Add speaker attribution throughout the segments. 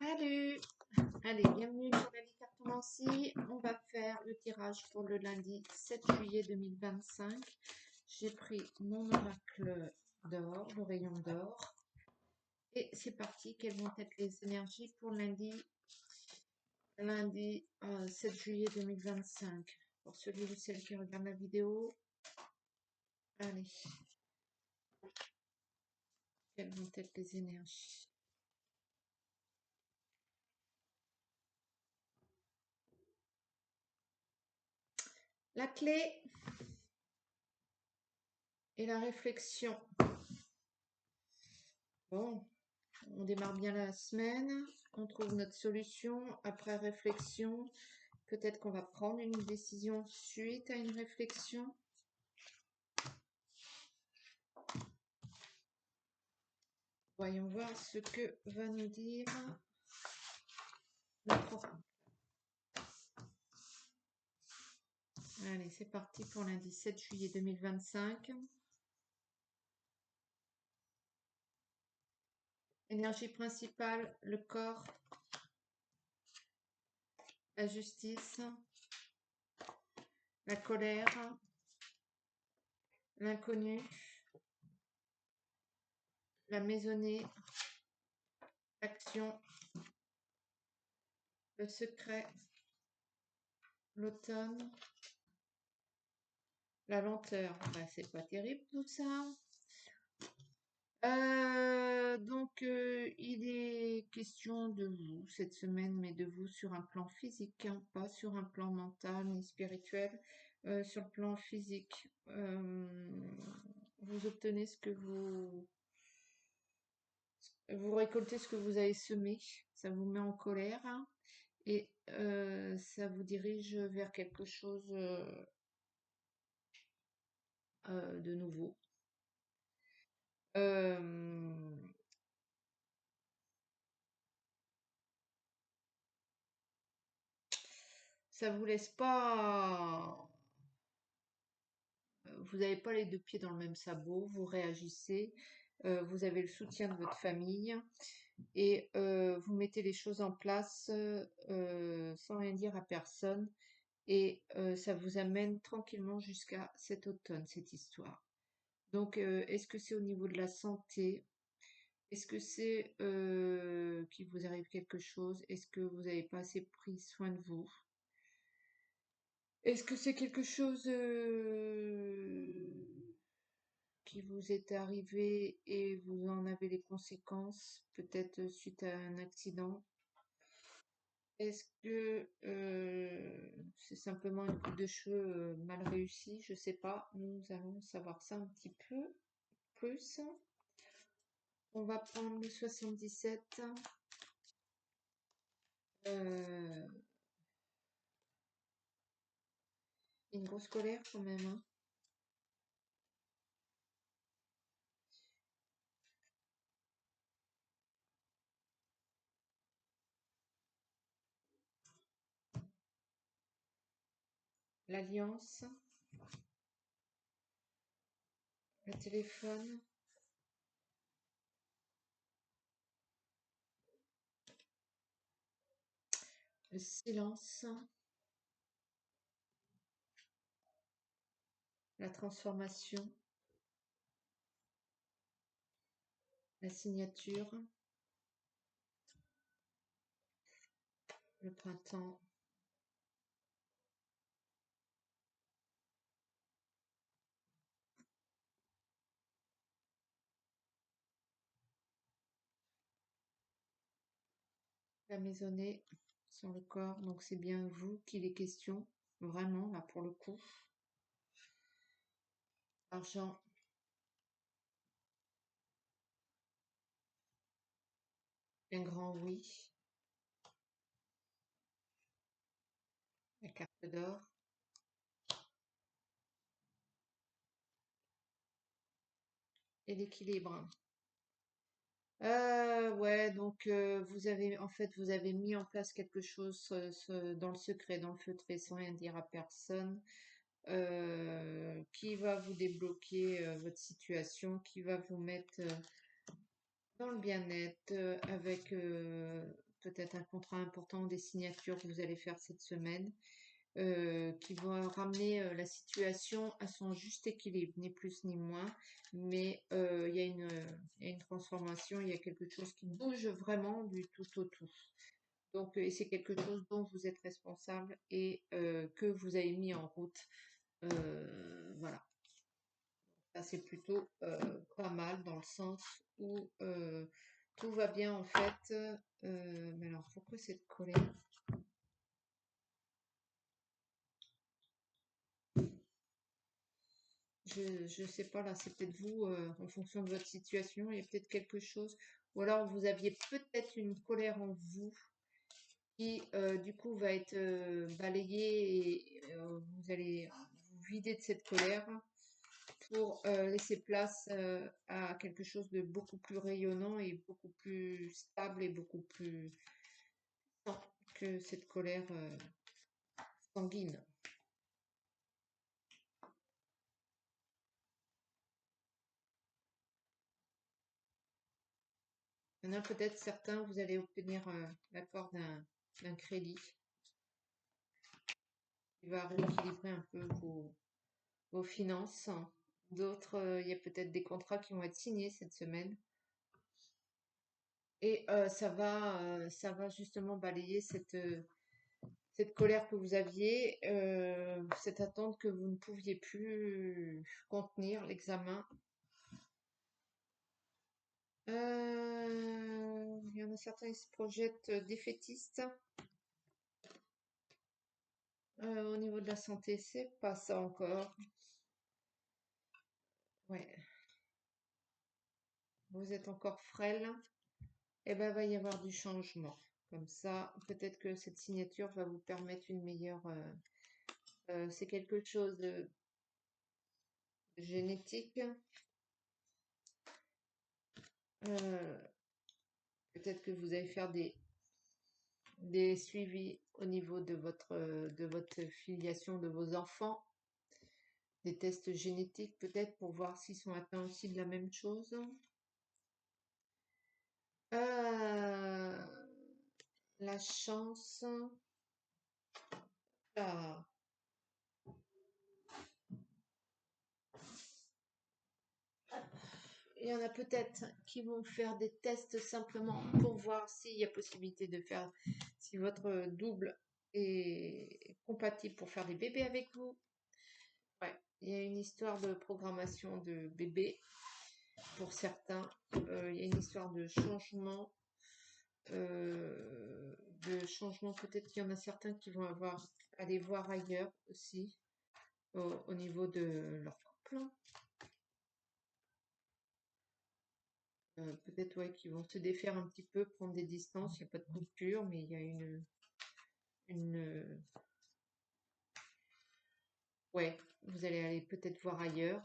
Speaker 1: Salut! Allez, bienvenue sur la vie cartomancie. On va faire le tirage pour le lundi 7 juillet 2025. J'ai pris mon oracle d'or, le rayon d'or. Et c'est parti. Quelles vont être les énergies pour lundi 7 juillet 2025? Pour celui ou celle qui regarde la vidéo. Allez. Quelles vont être les énergies? La clé et la réflexion. Bon, on démarre bien la semaine, on trouve notre solution. Après réflexion, peut-être qu'on va prendre une décision suite à une réflexion. Voyons voir ce que va nous dire notre oracle. Allez, c'est parti pour lundi 7 juillet 2025. Énergie principale, le corps, la justice, la colère, l'inconnu, la maisonnée, l'action, le secret, l'automne, la lenteur. Bah, c'est pas terrible tout ça. Donc, il est question de vous cette semaine, mais de vous sur un plan physique, hein, pas sur un plan mental ni spirituel, sur le plan physique. Vous obtenez ce que vous récoltez ce que vous avez semé, ça vous met en colère, hein, et ça vous dirige vers quelque chose de nouveau. Ça vous laisse pas, vous n'avez pas les deux pieds dans le même sabot, vous réagissez, vous avez le soutien de votre famille et vous mettez les choses en place sans rien dire à personne et ça vous amène tranquillement jusqu'à cet automne, cette histoire. Donc, est-ce que c'est au niveau de la santé? Est-ce que c'est qu'il vous arrive quelque chose? Est-ce que vous n'avez pas assez pris soin de vous? Est-ce que c'est quelque chose qui vous est arrivé et vous en avez les conséquences, peut-être suite à un accident? Est-ce que c'est simplement une coupe de cheveux mal réussie? Je sais pas. Nous allons savoir ça un petit peu plus. On va prendre le 77. Une grosse colère quand même, hein. L'alliance, le téléphone, le silence, la transformation, la signature, le printemps, la maisonnée sur le corps. Donc c'est bien vous qu'il est question, vraiment, là pour le coup. Argent, un grand oui. La carte d'or. Et l'équilibre. Ouais, donc vous avez en fait vous avez mis en place quelque chose dans le secret, dans le feutré, sans rien dire à personne, qui va vous débloquer votre situation, qui va vous mettre dans le bien-être avec peut-être un contrat important, des signatures que vous allez faire cette semaine, qui vont ramener la situation à son juste équilibre, ni plus ni moins. Mais il y a une transformation, il y a quelque chose qui bouge vraiment du tout au tout. Donc, et c'est quelque chose dont vous êtes responsable et que vous avez mis en route. Voilà. Ça, c'est plutôt pas mal dans le sens où tout va bien en fait. Mais alors, pourquoi cette colère? Je sais pas, là, c'est peut-être vous, en fonction de votre situation, il y a peut-être quelque chose. Ou alors, vous aviez peut-être une colère en vous qui, du coup, va être balayée et vous allez vous vider de cette colère pour laisser place à quelque chose de beaucoup plus rayonnant et beaucoup plus stable et beaucoup plus puissant que cette colère sanguine. Il y en a peut-être certains, vous allez obtenir l'accord d'un crédit qui va rééquilibrer un peu vos finances. D'autres, il y a peut-être des contrats qui vont être signés cette semaine. Et ça va justement balayer cette colère que vous aviez, cette attente que vous ne pouviez plus contenir, l'examen. Il y en a certains qui se projettent défaitistes. Au niveau de la santé, c'est pas ça encore. Ouais, vous êtes encore frêle. Eh ben, va y avoir du changement. Comme ça, peut-être que cette signature va vous permettre une meilleure. C'est quelque chose de génétique. Euh, peut-être que vous allez faire des suivis au niveau de votre filiation de vos enfants, des tests génétiques peut-être pour voir s'ils sont atteints aussi de la même chose. Euh, la chance. Ah, il y en a peut-être qui vont faire des tests simplement pour voir s'il y a possibilité de faire, si votre double est compatible pour faire des bébés avec vous. Ouais, il y a une histoire de programmation de bébé pour certains. Il y a une histoire euh, de changement. Peut-être qu'il y en a certains qui vont aller voir ailleurs aussi au niveau de leur couple. Peut-être ouais, qu'ils vont se défaire un petit peu, prendre des distances. Il n'y a pas de rupture, mais il y a une... Ouais, vous allez aller peut-être voir ailleurs.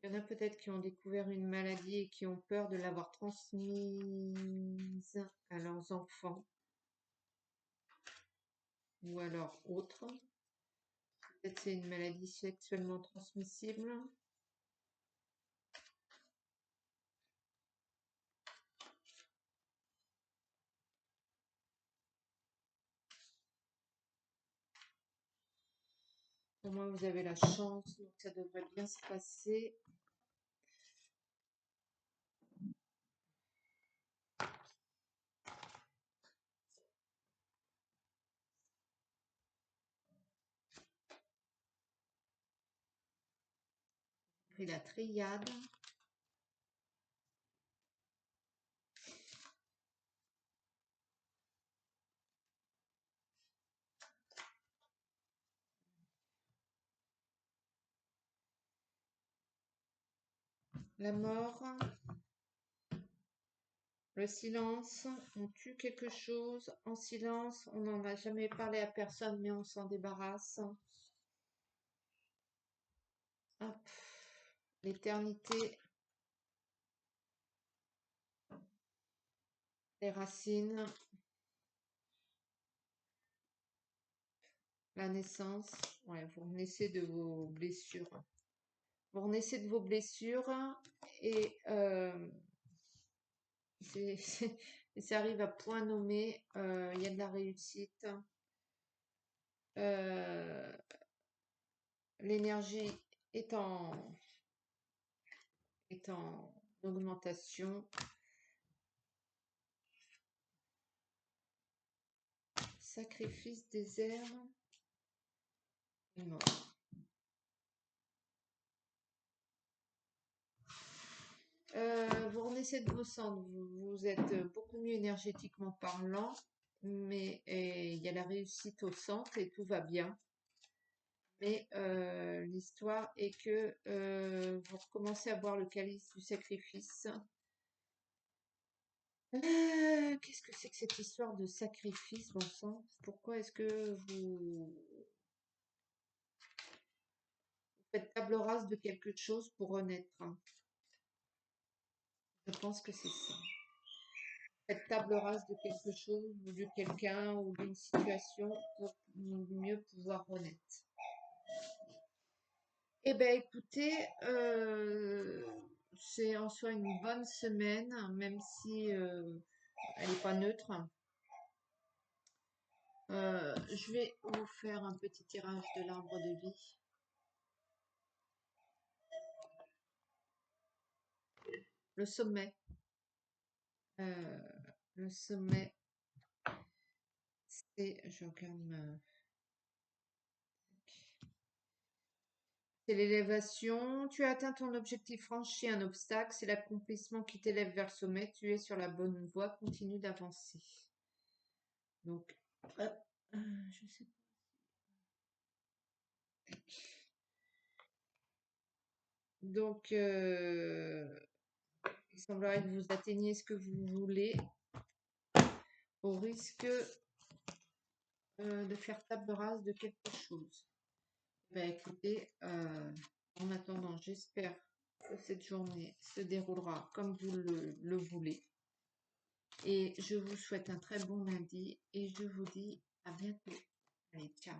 Speaker 1: Il y en a peut-être qui ont découvert une maladie et qui ont peur de l'avoir transmise à leurs enfants ou alors autres. Peut-être c'est une maladie sexuellement transmissible. Au moins vous avez la chance, donc ça devrait bien se passer. Puis la triade, la mort, le silence, on tue quelque chose en silence, on n'en a jamais parlé à personne, mais on s'en débarrasse. Hop. L'éternité, les racines, La naissance, ouais, vous renaissez de vos blessures. Vous renaissez de vos blessures et ça arrive à point nommé. Il y a de la réussite. Euh, L'énergie est est en augmentation. Sacrifice, désert, et mort. Vous renaissez de vos cendres, vous êtes beaucoup mieux énergétiquement parlant, mais il y a la réussite au centre et tout va bien. Mais l'histoire est que vous recommencez à boire le calice du sacrifice. Qu'est-ce que c'est que cette histoire de sacrifice, bon sang? Pourquoi est-ce que vous faites table rase de quelque chose pour renaître? Je pense que c'est ça. Faites table rase de quelque chose ou de quelqu'un ou d'une situation pour mieux pouvoir renaître. Eh bien, écoutez, c'est en soi une bonne semaine, même si elle n'est pas neutre. Je vais vous faire un petit tirage de l'arbre de vie. Le sommet. Euh, le sommet, c'est, je regarde c'est l'élévation. Tu as atteint ton objectif, franchi un obstacle. C'est l'accomplissement qui t'élève vers le sommet. Tu es sur la bonne voie. Continue d'avancer. Donc, je sais pas. Donc, il semblerait que vous atteigniez ce que vous voulez au risque de faire table rase de quelque chose. Ben, écoutez, en attendant, j'espère que cette journée se déroulera comme vous le voulez. Et je vous souhaite un très bon lundi et je vous dis à bientôt. Allez, ciao.